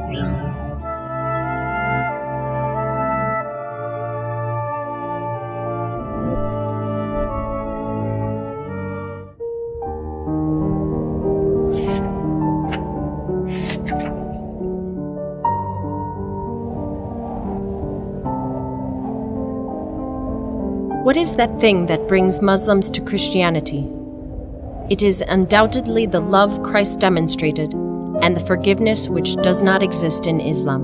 What is that thing that brings Muslims to Christianity? It is undoubtedly the love Christ demonstrated and the forgiveness which does not exist in Islam.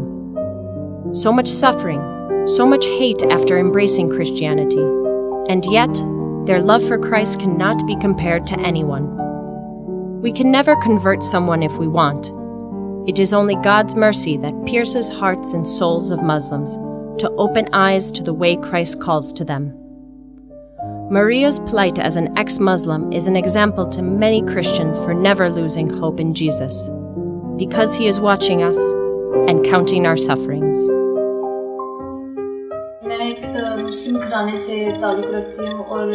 So much suffering, so much hate after embracing Christianity, and yet their love for Christ cannot be compared to anyone. We can never convert someone if we want. It is only God's mercy that pierces hearts and souls of Muslims to open eyes to the way Christ calls to them. Maria's plight as an ex-Muslim is an example to many Christians for never losing hope in Jesus, because he is watching us and counting our sufferings. میں ایک مسلم گھرانے سے تعلق رکھتی ہوں اور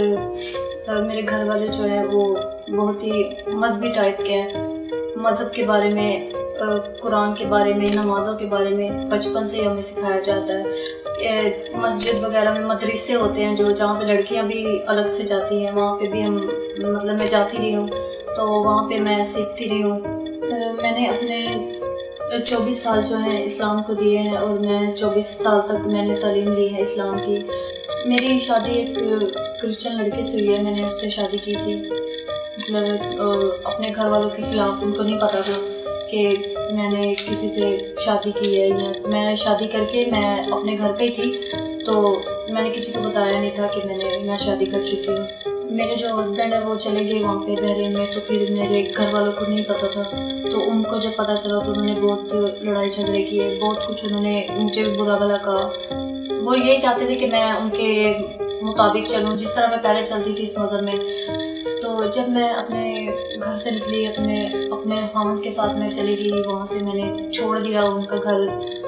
میرے گھر والے جو ہیں وہ بہت ہی مذہبی ٹائپ کے ہیں. مذہب کے بارے میں، قرآن کے بارے میں، نمازوں کے بارے میں بچپن سے ہی ہمیں سکھایا جاتا ہے. مسجد وغیرہ میں مدرسے ہوتے ہیں جہاں پہ لڑکیاں بھی الگ سے جاتی ہیں، وہاں پہ بھی میں جاتی رہی ہوں، تو وہاں پہ میں سیکھتی رہی ہوں. میں نے اپنے 24 سال جو ہیں اسلام کو دیے ہیں اور میں 24 سال تک میں نے تعلیم لی ہے اسلام کی. میری شادی ایک کرسچن لڑکے سے ہوئی ہے. میں نے اس سے شادی کی تھی، اپنے گھر والوں کے خلاف. ان کو نہیں پتہ تھا کہ میں نے کسی سے شادی کی ہے. میں نے شادی کر کے میں اپنے گھر پہ ہی تھی، تو میں نے کسی کو بتایا نہیں تھا کہ میں شادی کر چکی ہوں. میرے جو ہسبینڈ ہے وہ چلے گئے وہاں پہ بحرین میں، تو پھر میرے گھر والوں کو نہیں پتہ تھا. تو ان کو جب پتہ چلا تو انہوں نے بہت لڑائی جھگڑے کیے، بہت کچھ انہوں نے مجھے برا بھلا کہا. وہ یہی چاہتے تھے کہ میں ان کے مطابق چلوں جس طرح میں پہلے چلتی تھی اس مذہب میں. تو جب میں اپنے گھر سے نکلی، اپنے خاوند کے ساتھ میں چلی گئی، وہاں سے میں نے چھوڑ دیا ان کا گھر.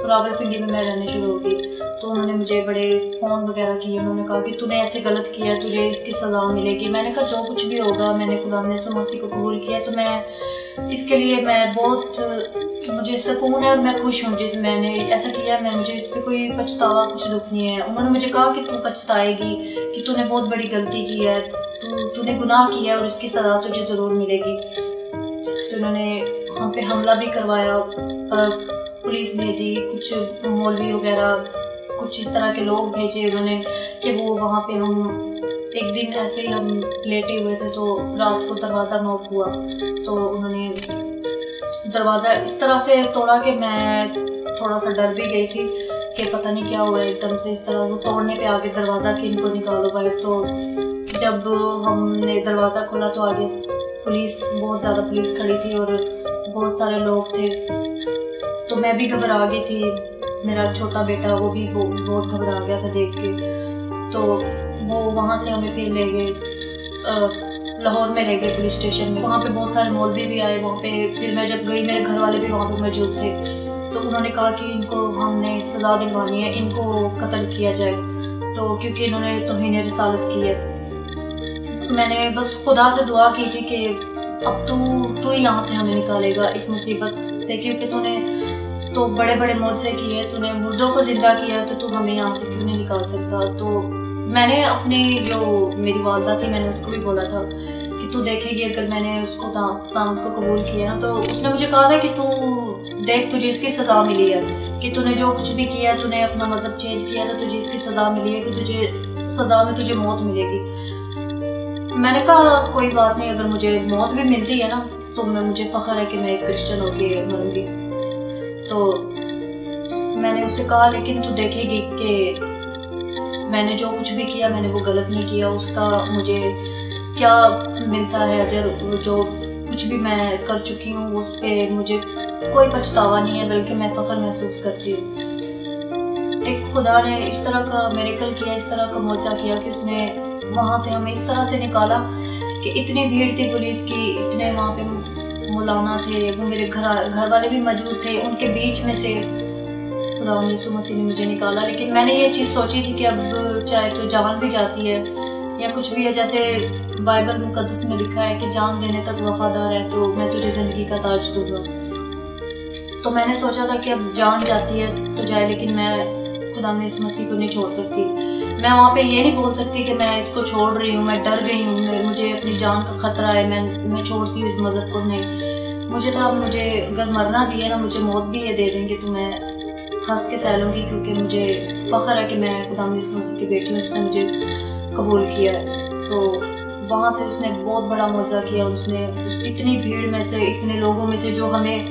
راولپنڈی میں رہنے شروع ہو گئی. تو انہوں نے مجھے بڑے فون وغیرہ کیے. انہوں نے کہا کہ تو نے ایسے غلط کیا، تجھے اس کی سزا ملے گی. میں نے کہا جو کچھ بھی ہوگا، میں نے خدا نے یسوع مسیح کو قبول کیا، تو میں اس کے لیے میں بہت مجھے سکون ہے اور میں خوش ہوں جس میں نے ایسا کیا. مجھے اس پہ کوئی پچھتاوا، کچھ دکھ نہیں ہے. انہوں نے مجھے کہا کہ تو پچھتائے گی، کہ تو نے بہت بڑی غلطی کی ہے، تو نے گناہ کیا ہے اور اس کی سزا تجھے ضرور ملے گی. تو انہوں نے ہم پہ حملہ بھی کروایا، پولیس بھیجی، کچھ مولوی وغیرہ، کچھ اس طرح کے لوگ بھیجے انہوں نے کہ وہ وہاں پہ ایک دن ایسے ہی ہم لیٹے ہوئے تھے، تو رات کو دروازہ نوک ہوا. تو انہوں نے دروازہ اس طرح سے توڑا کہ میں تھوڑا سا ڈر بھی گئی تھی کہ پتہ نہیں کیا ہوا. ایک دم سے اس طرح وہ توڑنے پہ آگے دروازہ کہ ان کو نکالو باہر. تو جب ہم نے دروازہ کھولا تو آگے بہت زیادہ پولیس کھڑی تھی اور بہت سارے لوگ تھے. تو میں بھی گھبرا گئی تھی. میرا چھوٹا بیٹا وہ بھی بہت گھبرا گیا تھا دیکھ کے. تو وہ وہاں سے ہمیں پھر لے گئے، لاہور میں لے گئے پولیس اسٹیشن میں. وہاں پہ بہت سارے مولوی بھی آئے وہاں پہ. پھر میں جب گئی، میرے گھر والے بھی وہاں پہ موجود تھے. تو انہوں نے کہا کہ ان کو ہم نے سزا دلوانی ہے، ان کو قتل کیا جائے. تو کیونکہ انہوں نے توہین رسالت کی ہے. میں نے بس خدا سے دعا کی تھی کہ اب تو ہی یہاں سے ہمیں نکالے گا اس مصیبت سے، کیونکہ تو نے تو بڑے بڑے معجزے کیے، تو نے مردوں کو زندہ کیا، تو ہمیں یہاں سے کیوں نہیں نکال سکتا. تو میں نے اپنی جو میری والدہ تھی، میں نے اس کو بھی بولا تھا کہ تو دیکھے گی اگر میں نے اس کو داماد کو قبول کیا نا. تو اس نے مجھے کہا تھا کہ تو دیکھ تجھے اس کی سزا ملی ہے، کہ تو نے جو کچھ بھی کیا، تو نے اپنا مذہب چینج کیا، تو تجھے اس کی سزا ملی ہے، کہ تجھے سزا میں تجھے موت ملے گی. میں نے کہا کوئی بات نہیں، اگر مجھے موت بھی ملتی ہے نا تو مجھے فخر ہے کہ میں ایک کرسچن ہو کے مروں گی. تو میں نے اس سے کہا لیکن تو دیکھے گی کہ میں نے جو کچھ بھی کیا میں نے وہ غلط نہیں کیا، اس کا مجھے کیا ملتا ہے اجر. جو کچھ بھی میں کر چکی ہوں اس پہ مجھے کوئی پچھتاوا نہیں ہے، بلکہ میں فخر محسوس کرتی ہوں. ایک خدا نے اس طرح کا میریکل کیا، اس طرح کا معجزہ کیا کہ اس نے وہاں سے ہمیں اس طرح سے نکالا کہ اتنی بھیڑ تھی پولیس کی، اتنے وہاں پہ مولانا تھے، وہ میرے گھر والے بھی موجود تھے، ان کے بیچ میں سے خدا یسوع مسیح نے مجھے نکالا. لیکن میں نے یہ چیز سوچی تھی کہ اب چاہے تو جان بھی جاتی ہے یا کچھ بھی ہے، جیسے بائبل مقدس میں لکھا ہے کہ جان دینے تک وفادار ہے تو میں تجھے زندگی کا تاج دوں گا. تو میں نے سوچا تھا کہ اب جان جاتی ہے تو جائے، لیکن میں خدا نے اس مسیح کو نہیں چھوڑ سکتی. میں وہاں پہ یہ نہیں بول سکتی کہ میں اس کو چھوڑ رہی ہوں، میں ڈر گئی ہوں، مجھے اپنی جان کا خطرہ ہے، میں چھوڑتی ہوں اس مذہب کو. نہیں، مجھے تھا مجھے اگر مرنا بھی ہے نا، مجھے موت بھی یہ دے دیں گے تو میں ہنس کے سہ لوں گی، کیونکہ مجھے فخر ہے کہ میں خدا اس مسیح کی بیٹی ہوں جس نے مجھے قبول کیا ہے. تو وہاں سے اس نے بہت بڑا معجزہ کیا، اور اس نے اتنی بھیڑ میں سے، اتنے لوگوں میں سے جو ہمیں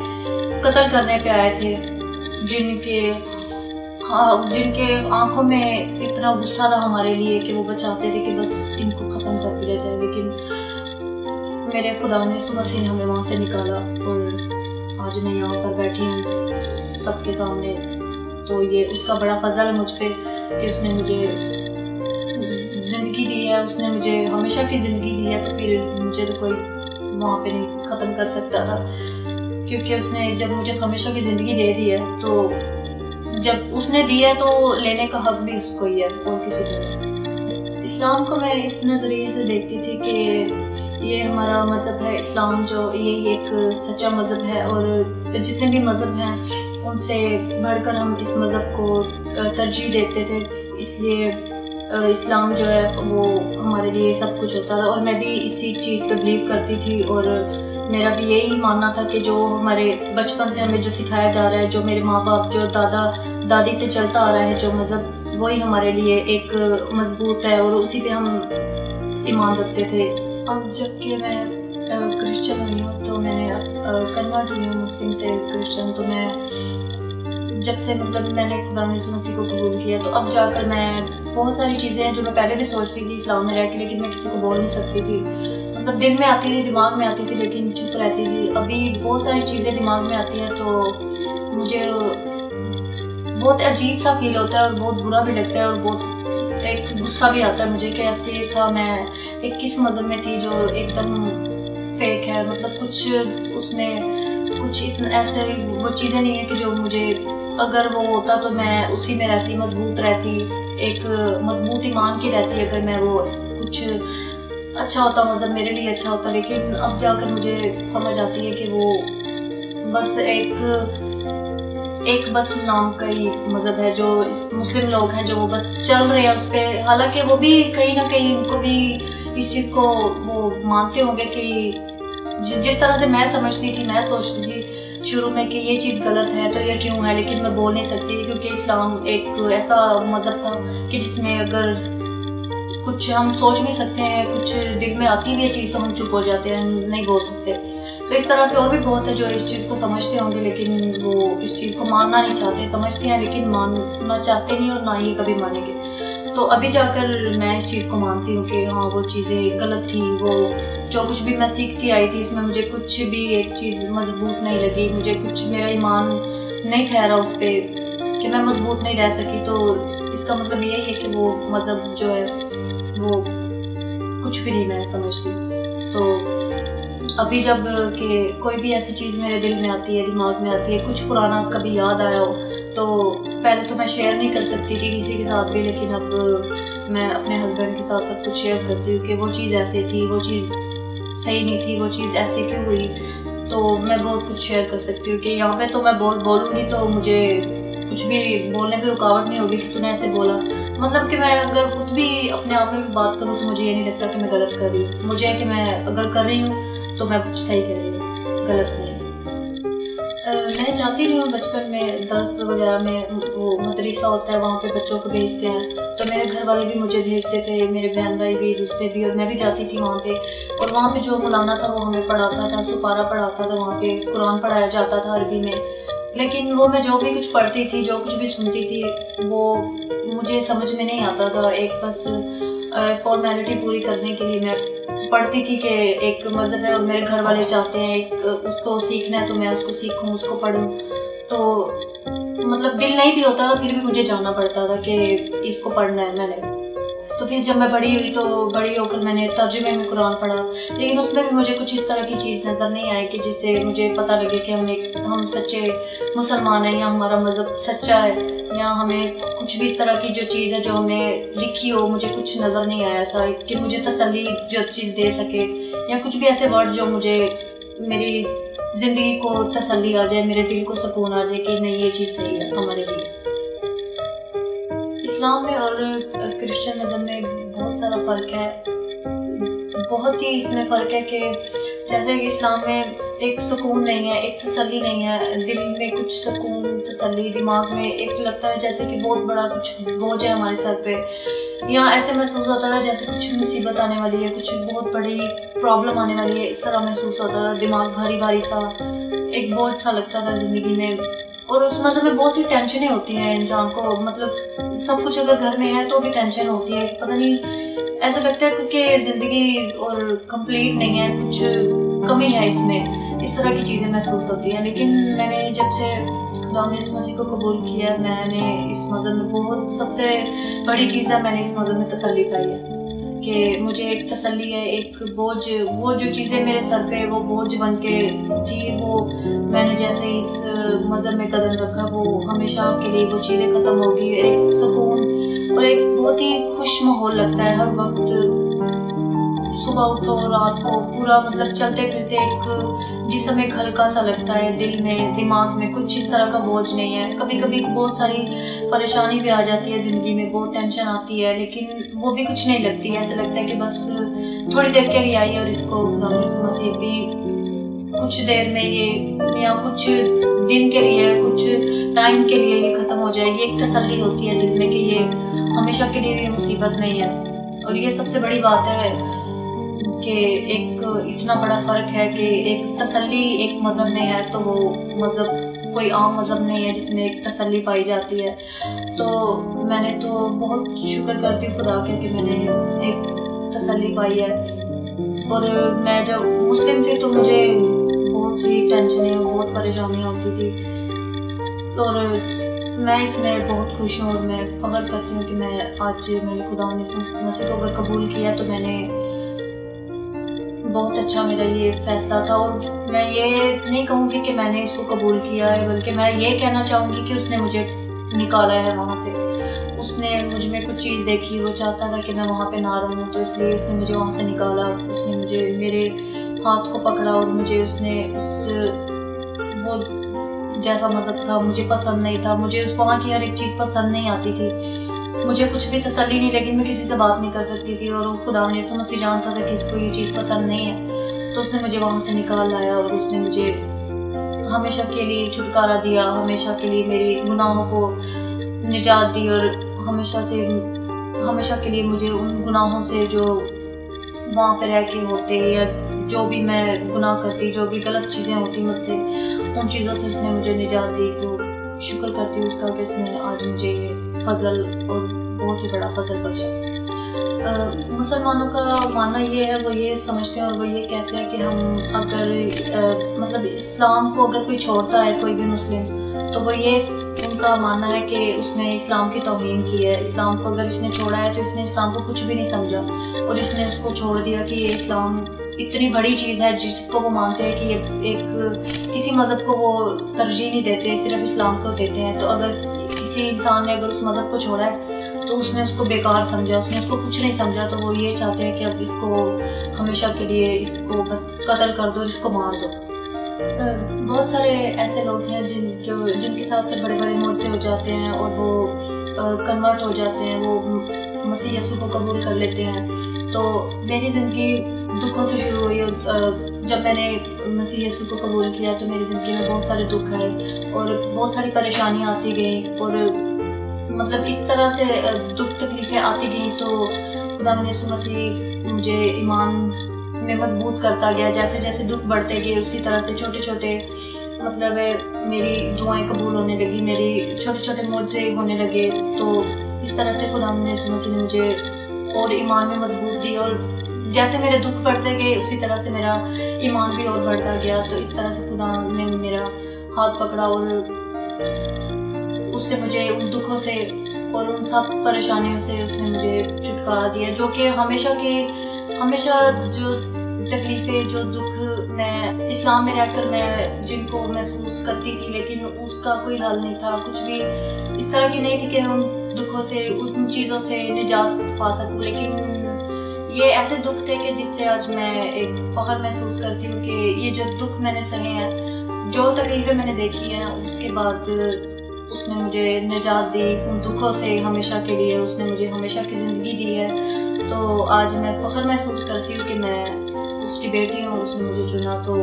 قتل کرنے پہ آئے تھے، جن کے آنکھوں میں اتنا غصہ تھا ہمارے لیے کہ وہ بچاتے تھے کہ بس ان کو ختم کر دیا جائے، لیکن میرے خدا نے یسوع مسیح نے ہمیں وہاں سے نکالا، اور آج میں یہاں پر بیٹھی ہوں سب کے سامنے. تو یہ اس کا بڑا فضل ہے مجھ پہ کہ اس نے مجھے زندگی دی ہے، اس نے مجھے ہمیشہ کی زندگی دی ہے. تو پھر مجھے تو کوئی وہاں پہ نہیں ختم کر سکتا تھا، کیونکہ اس نے جب مجھے ہمیشہ کی زندگی دے دی ہے، تو جب اس نے دی ہے تو لینے کا حق بھی اس کو ہی ہے اور کسی کو نہیں. اسلام کو میں اس نظریے سے دیکھتی تھی کہ یہ ہمارا مذہب ہے اسلام، جو یہی ایک سچا مذہب ہے، اور جتنے بھی مذہب ہیں ان سے بڑھ کر ہم اس مذہب کو ترجیح دیتے تھے. اس لیے اسلام جو ہے وہ ہمارے لیے سب کچھ ہوتا تھا، اور میں بھی اسی چیز پہ بلیو کرتی تھی. اور میرا بھی یہی ماننا تھا کہ جو ہمارے بچپن سے ہمیں جو سکھایا جا رہا ہے، جو میرے ماں باپ، جو دادا دادی سے چلتا آ رہا ہے جو مذہب، وہی ہمارے لیے ایک مضبوط ہے، اور اسی پہ ہم ایمان رکھتے تھے. اب جب کہ میں کرسچن ہوئی ہوں، تو میں نے کنورٹ ہوئی ہوں مسلم سے کرسچن. تو میں جب سے میں نے خدا یسوع مسیح کو قبول کیا، تو اب جا کر میں بہت ساری چیزیں ہیں جو میں پہلے بھی سوچتی تھی اسلام میں رہ کے، لیکن میں کسی کو بول نہیں سکتی تھی. دل میں آتی تھی، دماغ میں آتی تھی، لیکن چپ رہتی تھی. ابھی بہت ساری چیزیں دماغ میں آتی ہیں تو مجھے بہت عجیب سا فیل ہوتا ہے، اور بہت برا بھی لگتا ہے، اور بہت ایک غصہ بھی آتا ہے مجھے کہ ایسے تھا میں ایک کس مذہب میں تھی جو ایک دم فیک ہے. کچھ اس میں کچھ اتنا ایسے وہ چیزیں نہیں ہیں کہ جو مجھے، اگر وہ ہوتا تو میں اسی میں رہتی، مضبوط رہتی، ایک مضبوط ایمان کی رہتی، اگر میں وہ کچھ اچھا ہوتا، مذہب میرے لیے اچھا ہوتا. لیکن اب جا کر مجھے سمجھ آتی ہے کہ وہ بس ایک بس نام کا ہی مذہب ہے، جو مسلم لوگ ہیں جو وہ بس چل رہے ہیں اس پہ. حالانکہ وہ بھی کہیں نہ کہیں ان کو بھی اس چیز کو وہ مانتے ہوں گے کہ جس طرح سے میں سمجھتی تھی، میں سوچتی تھی شروع میں کہ یہ چیز غلط ہے تو یہ کیوں ہے، لیکن میں بول نہیں سکتی تھی، کیونکہ اسلام ایک ایسا مذہب تھا کہ جس میں اگر کچھ ہم سوچ بھی سکتے ہیں، کچھ دل میں آتی بھی ہے چیز تو ہم چپ ہو جاتے ہیں، ہم نہیں بول سکتے. تو اس طرح سے اور بھی بہت ہے جو اس چیز کو سمجھتے ہوں گے، لیکن وہ اس چیز کو ماننا نہیں چاہتے. سمجھتے ہیں لیکن ماننا چاہتے نہیں، اور نہ ہی کبھی مانیں گے. تو ابھی جا کر میں اس چیز کو مانتی ہوں کہ ہاں وہ چیزیں غلط تھیں. وہ جو کچھ بھی میں سیکھتی آئی تھی اس میں مجھے کچھ بھی ایک چیز مضبوط نہیں لگی، مجھے کچھ میرا ایمان نہیں ٹھہرا اس پہ کہ میں مضبوط نہیں رہ سکی. تو اس کا مطلب یہی ہے کہ وہ مذہب جو ہے وہ کچھ بھی نہیں میں سمجھتی. تو ابھی جب کہ کوئی بھی ایسی چیز میرے دل میں آتی ہے، دماغ میں آتی ہے، کچھ پرانا کبھی یاد آیا ہو، تو پہلے تو میں شیئر نہیں کر سکتی تھی کسی کے ساتھ بھی، لیکن اب میں اپنے ہسبینڈ کے ساتھ سب کچھ شیئر کرتی ہوں کہ وہ چیز ایسے تھی، وہ چیز صحیح نہیں تھی، وہ چیز ایسے کیوں ہوئی. تو میں بہت کچھ شیئر کر سکتی ہوں کہ یہاں پہ تو میں بولوں گی تو مجھے کچھ بھی بولنے پہ رکاوٹ نہیں ہوگی کہ تو نے ایسے بولا. مطلب کہ میں اگر خود بھی اپنے آپ میں بھی بات کروں تو مجھے یہ نہیں لگتا کہ میں غلط کر رہی ہوں. مجھے ہے کہ میں اگر کر رہی ہوں تو میں صحیح کر رہی ہوں، غلط نہیں. میں چاہتی رہی ہوں بچپن میں درس وغیرہ میں، وہ مدرسہ ہوتا ہے وہاں پہ بچوں کو بھیجتے ہیں، تو میرے گھر والے بھی مجھے بھیجتے تھے، میرے بہن بھائی بھی، دوسرے بھی، اور میں بھی جاتی تھی وہاں پہ. اور وہاں پہ جو مولانا تھا وہ ہمیں پڑھاتا تھا، سپارہ پڑھاتا تھا، وہاں پہ قرآن پڑھایا جاتا تھا عربی میں. لیکن وہ میں جو بھی کچھ پڑھتی تھی، جو کچھ بھی سنتی تھی، وہ مجھے سمجھ میں نہیں آتا تھا. ایک بس فارمیلٹی پوری کرنے کے لیے میں پڑھتی تھی کہ ایک مذہب ہے اور میرے گھر والے چاہتے ہیں اس کو سیکھنا ہے تو میں اس کو سیکھوں، اس کو پڑھوں. تو مطلب دل نہیں بھی ہوتا تھا، پھر بھی مجھے جانا پڑتا تھا کہ اس کو پڑھنا ہے میں نے. تو پھر جب میں بڑی ہوئی تو بڑی ہو کر میں نے ترجمے میں قرآن پڑھا، لیکن اس میں بھی مجھے کچھ اس طرح کی چیز نظر نہیں آئی کہ جس سے مجھے پتہ لگے کہ ہم سچے مسلمان ہیں، یا ہمارا مذہب سچا ہے، یا ہمیں کچھ بھی اس طرح کی جو چیز ہے جو ہمیں لکھی ہو. مجھے کچھ نظر نہیں آیا ایسا کہ مجھے تسلی جو چیز دے سکے، یا کچھ بھی ایسے ورڈ جو مجھے میری زندگی کو تسلی آ جائے, میرے دل کو سکون آ جائے کہ نہیں یہ چیز صحیح ہے ہمارے لیے. اسلام میں اور کرسچنزم میں بہت سارا فرق ہے, بہت ہی اس میں فرق ہے کہ جیسے کہ اسلام میں ایک سکون نہیں ہے, ایک تسلی نہیں ہے, دل میں کچھ سکون تسلی, دماغ میں ایک لگتا ہے جیسے کہ بہت بڑا کچھ بوجھ ہے ہمارے سر پہ, یا ایسے محسوس ہوتا تھا جیسے کچھ مصیبت آنے والی ہے, کچھ بہت بڑی پرابلم آنے والی ہے, اس طرح محسوس ہوتا تھا. دماغ بھاری بھاری سا, ایک بوجھ سا لگتا تھا زندگی میں. اور اس مذہب میں بہت سی ٹینشنیں ہوتی ہیں انسان کو, مطلب سب کچھ اگر گھر میں ہے تو بھی ٹینشن ہوتی ہے کہ پتہ نہیں, ایسا لگتا ہے کہ زندگی اور کمپلیٹ نہیں ہے, کچھ کمی ہے اس میں, اس طرح کی چیزیں محسوس ہوتی ہیں. لیکن میں نے جب سے خدا نے اس مسیح کو قبول کیا, میں نے اس مذہب میں بہت, سب سے بڑی چیز ہے میں نے اس مذہب میں تسلی پائی ہے کہ مجھے ایک تسلی ہے, ایک بوجھ, وہ جو چیزیں میرے سر پہ وہ بوجھ بن کے تھی, وہ میں نے جیسے ہی اس مذہب میں قدم رکھا وہ ہمیشہ کے لیے وہ چیزیں ختم ہو گئی. ایک سکون اور ایک بہت ہی خوش ماحول لگتا ہے ہر وقت, صبح اٹھو رات کو پورا مطلب چلتے پھرتے ایک جسم ایک ہلکا سا لگتا ہے, دل میں دماغ میں کچھ اس طرح کا بوجھ نہیں ہے. کبھی کبھی بہت ساری پریشانی بھی آ جاتی ہے زندگی میں, بہت ٹینشن آتی ہے, لیکن وہ بھی کچھ نہیں لگتی. ایسا لگتا ہے کہ بس تھوڑی دیر کے لیے آئی اور اس کو مسیح بھی کچھ دیر میں یہ یا کچھ دن کے لیے, کچھ ٹائم کے لیے یہ ختم ہو جائے گی. ایک تسلی ہوتی ہے دل میں کہ یہ ہمیشہ کے لیے یہ مصیبت نہیں ہے. اور یہ سب سے بڑی بات ہے کہ ایک اتنا بڑا فرق ہے کہ ایک تسلی ایک مذہب میں ہے تو وہ مذہب کوئی عام مذہب نہیں ہے جس میں ایک تسلی پائی جاتی ہے. تو میں نے تو بہت شکر کرتی ہوں خدا کا کہ میں نے ایک تسلی پائی ہے. اور میں جب مسلم تھی تو مجھے بہت سی ٹینشنیں اور بہت پریشانیاں ہوتی تھی, اور میں اس میں بہت خوش ہوں اور میں فخر کرتی ہوں کہ میں آج میں نے خدا نے مسیح کو اگر قبول کیا تو میں نے بہت اچھا میرا یہ فیصلہ تھا. اور میں یہ نہیں کہوں گی کہ میں نے اس کو قبول کیا ہے, بلکہ میں یہ کہنا چاہوں گی کہ اس نے مجھے نکالا ہے وہاں سے. اس نے مجھ میں کچھ چیز دیکھی, وہ چاہتا تھا کہ میں وہاں پہ نہ رہوں, تو اس لیے اس نے مجھے وہاں سے نکالا. اس نے مجھے میرے ہاتھ کو پکڑا اور مجھے اس نے وہ جیسا مذہب تھا مجھے پسند نہیں تھا, مجھے وہاں کی ہر ایک چیز پسند نہیں آتی تھی, مجھے کچھ بھی تسلی نہیں لگی, میں کسی سے بات نہیں کر سکتی تھی. اور خدا نے یسوع مسیح جانتا تھا کہ اس کو یہ چیز پسند نہیں ہے, تو اس نے مجھے وہاں سے نکال لایا اور اس نے مجھے ہمیشہ کے لیے چھٹکارا دیا, ہمیشہ کے لیے میری گناہوں کو نجات دی, اور ہمیشہ کے لیے مجھے ان گناہوں سے جو وہاں پہ رہ کے ہوتے یا جو بھی میں گناہ کرتی, جو بھی غلط چیزیں ہوتی مجھ سے, ان چیزوں سے اس نے مجھے نجات دی. تو شکر کرتی ہوں اس کا کہ اس نے آج مجھے یہ فضل اور بہت ہی بڑا فضل بخشا. مسلمانوں کا ماننا یہ ہے, وہ یہ سمجھتے ہیں اور وہ یہ کہتے ہیں کہ ہم اگر مطلب اسلام کو اگر کوئی چھوڑتا ہے کوئی بھی مسلم, تو وہ یہ ان کا ماننا ہے کہ اس نے اسلام کی توہین کی ہے. اسلام کو اگر اس نے چھوڑا ہے تو اس نے اسلام کو کچھ بھی نہیں سمجھا, اور اس نے اس کو چھوڑ دیا کہ یہ اسلام اتنی بڑی چیز ہے جس کو وہ مانتے ہیں کہ یہ ایک کسی مذہب کو وہ ترجیح نہیں دیتے, صرف اسلام کو دیتے ہیں. تو اگر کسی انسان نے اگر اس مذہب کو چھوڑا ہے تو اس نے اس کو بیکار سمجھا, اس نے اس کو کچھ نہیں سمجھا. تو وہ یہ چاہتے ہیں کہ اب اس کو ہمیشہ کے لیے اس کو بس قتل کر دو اور اس کو مار دو. بہت سارے ایسے لوگ ہیں جن کے ساتھ بڑے بڑے معجزے ہو جاتے ہیں اور وہ کنورٹ ہو جاتے ہیں, وہ مسیح یسوع کو قبول کر لیتے ہیں. تو میری زندگی دکھوں سے شروع ہوئی, اور جب میں نے مسیح یسوع کو قبول کیا تو میری زندگی میں بہت سارے دکھ آئے اور بہت ساری پریشانیاں آتی گئیں, اور مطلب اس طرح سے دکھ تکلیفیں آتی گئیں. تو خدا یسوع مسیح مجھے ایمان میں مضبوط کرتا گیا. جیسے جیسے دکھ بڑھتے گئے اسی طرح سے چھوٹے چھوٹے مطلب میری دعائیں قبول ہونے لگی, میری چھوٹے چھوٹے معجزے ہونے لگے. تو اس طرح سے خدا یسوع مسیح نے مجھے اور ایمان میں مضبوط دی, اور جیسے میرے دکھ بڑھتے گئے اسی طرح سے میرا ایمان بھی اور بڑھتا گیا. تو اس طرح سے خدا نے میرا ہاتھ پکڑا اور اس نے مجھے ان دکھوں سے اور ان سب پریشانیوں سے اس نے مجھے چھٹکارا دیا, جو کہ ہمیشہ جو تکلیفیں جو دکھ میں اسلام میں رہ کر میں جن کو محسوس کرتی تھی, لیکن اس کا کوئی حل نہیں تھا, کچھ بھی اس طرح کی نہیں تھی کہ میں ان دکھوں سے ان چیزوں سے نجات پا سکوں. لیکن یہ ایسے دکھ تھے کہ جس سے آج میں ایک فخر محسوس کرتی ہوں کہ یہ جو دکھ میں نے سہے ہیں، جو تکلیفیں میں نے دیکھی ہیں، اس کے بعد اس نے مجھے نجات دی ان دکھوں سے ہمیشہ کے لیے، اس نے مجھے ہمیشہ کی زندگی دی ہے. تو آج میں فخر محسوس کرتی ہوں کہ میں اس کی بیٹی ہوں، اس نے مجھے چنا. تو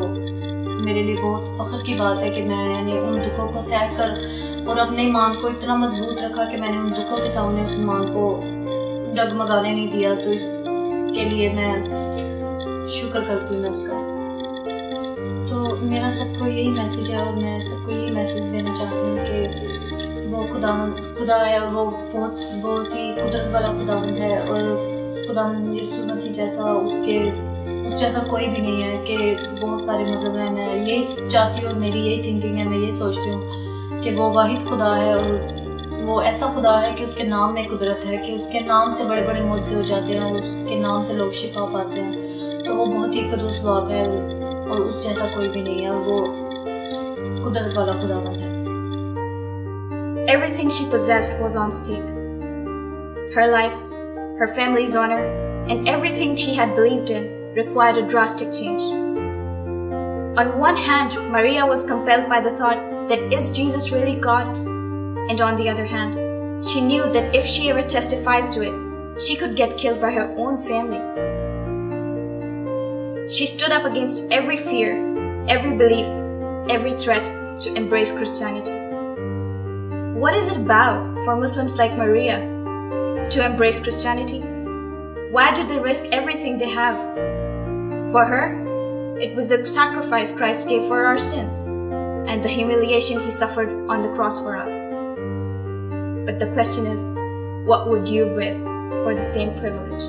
میرے لیے بہت فخر کی بات ہے کہ میں نے ان دکھوں کو سہ کر اور اپنے ایمان کو اتنا مضبوط رکھا کہ میں نے ان دکھوں کے سامنے اس ایمان کو ڈگمگانے نہیں دیا. تو اس کے لیے میں شکر کرتی ہوں میں اس کا. تو میرا سب کو یہی میسیج ہے اور میں سب کو یہی میسیج دینا چاہتی ہوں کہ وہ خدا ہے اور وہ بہت ہی قدرت والا خداوند ہے، اور خداوند یسوع مسیح جیسا اس جیسا کوئی بھی نہیں ہے. کہ بہت سارے مذہب ہیں، میں یہی چاہتی ہوں اور میری یہی تھنکنگ ہے، میں یہی سوچتی ہوں کہ وہ واحد خدا ہے اور وہ ایسا خدا ہے کہ اس کے نام میں قدرت ہے، کہ اس کے نام سے بڑے بڑے معجزے ہو جاتے ہیں اور اس کے نام سے لوگ شفا پاتے ہیں. تو وہ بہت ہی قدوس باپ ہے اور اس جیسا کوئی بھی نہیں ہے، اور وہ قدرت والا خداوند ہے. Everything she possessed was on stake. Her life, her family's honor, and everything she had believed in required a drastic change. On one hand, Maria was compelled by the thought that is Jesus really God? And on the other hand, she knew that if she ever testifies to it, she could get killed by her own family. She stood up against every fear, every belief, every threat to embrace Christianity. What is it about for Muslims like Maria to embrace Christianity? Why do they risk everything they have? For her, it was the sacrifice Christ gave for our sins and the humiliation He suffered on the cross for us. But the question is, what would you risk for the same privilege?